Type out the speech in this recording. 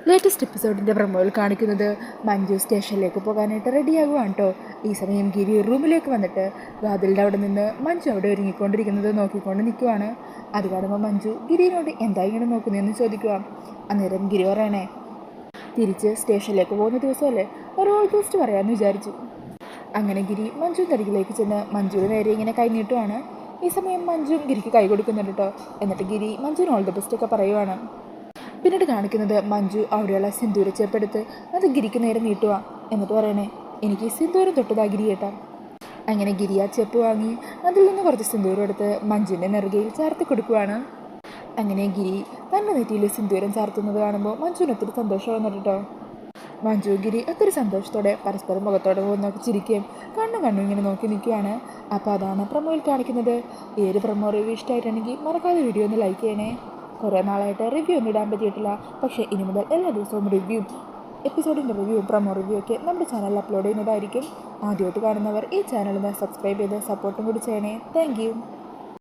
Latest എപ്പിസോഡിൻ്റെ പ്രമോയിൽ കാണിക്കുന്നത് മഞ്ജു സ്റ്റേഷനിലേക്ക് പോകാനായിട്ട് റെഡിയാകുവാണ് കേട്ടോ. ഈ സമയം ഗിരി റൂമിലേക്ക് വന്നിട്ട് വാതിലിൻ്റെ അവിടെ നിന്ന് മഞ്ജു അവിടെ ഒരുങ്ങിക്കൊണ്ടിരിക്കുന്നത് നോക്കിക്കൊണ്ട് നിൽക്കുവാണ്. അത് കാണുമ്പോൾ മഞ്ജു ഗിരിയോട് എന്താ ഇങ്ങനെ നോക്കുന്നതെന്ന് ചോദിക്കുക. അന്നേരം ഗിരി പറയണേ, തിരിച്ച് സ്റ്റേഷനിലേക്ക് പോകുന്ന ദിവസമല്ലേ, ഒരു ഓൾ പോസ്റ്റ് പറയാമെന്ന് വിചാരിച്ചു. അങ്ങനെ ഗിരി മഞ്ജുവിൻ്റെ അരികിലേക്ക് ചെന്ന് മഞ്ജുവിന് നേരെ ഇങ്ങനെ കൈ നീട്ടുവാണ്. ഈ സമയം മഞ്ജു ഗിരിക്ക് കൈ കൊടുക്കുന്നുണ്ട് കേട്ടോ. എന്നിട്ട് ഗിരി മഞ്ജുവിന് ഓൾ ദ ബെസ്റ്റ് ഒക്കെ പറയുവാണ്. പിന്നീട് കാണിക്കുന്നത് മഞ്ജു അവിടെയുള്ള സിന്ദൂര ചേപ്പെടുത്ത് അത് ഗിരിക്ക് നേരെ നീട്ടുക. എന്നിട്ട് പറയണേ, എനിക്ക് സിന്ദൂരം തൊട്ടതാ ഗിരി കേട്ടാ. അങ്ങനെ ഗിരി ആ ചെപ്പ് വാങ്ങി അതിൽ നിന്ന് കുറച്ച് സിന്ദൂരം എടുത്ത് മഞ്ജുവിൻ്റെ നെറുകയിൽ ചാർത്തി കൊടുക്കുവാണ്. അങ്ങനെ ഗിരി തൻ്റെ നെറ്റിയിൽ സിന്ദൂരം ചാർത്തുന്നത് കാണുമ്പോൾ മഞ്ജുവിന് ഒത്തിരി സന്തോഷം വന്നിട്ട് കേട്ടോ. മഞ്ജു ഗിരി ഒത്തിരി സന്തോഷത്തോടെ പരസ്പരം മുഖത്തോടെ നോക്കി ചിരിക്കുകയും കണ്ണും ഇങ്ങനെ നോക്കി നിൽക്കുകയാണ്. അപ്പോൾ അതാണ് പ്രമോയിൽ കാണിക്കുന്നത്. ഈ ഒരു പ്രമോ റിവ്യൂ ഇഷ്ടമായിട്ടുണ്ടെങ്കിൽ മറക്കാതെ വീഡിയോ ഒന്ന് ലൈക്ക് ചെയ്യണേ. കുറേ നാളായിട്ട് റിവ്യൂ ഒന്നും ഇടാൻ പറ്റിയിട്ടില്ല. പക്ഷേ ഇനി മുതൽ എല്ലാ ദിവസവും റിവ്യൂ, എപ്പിസോഡിൻ്റെ റിവ്യൂ, പ്രമോ റിവ്യൂ ഒക്കെ നമ്മുടെ ചാനലിൽ അപ്ലോഡ് ചെയ്യുന്നതായിരിക്കും. ആദ്യമായിട്ട് കാണുന്നവർ ഈ ചാനലിന് സബ്സ്ക്രൈബ് ചെയ്ത് സപ്പോർട്ടും കൂടി ചെയ്യണേ. Thank you.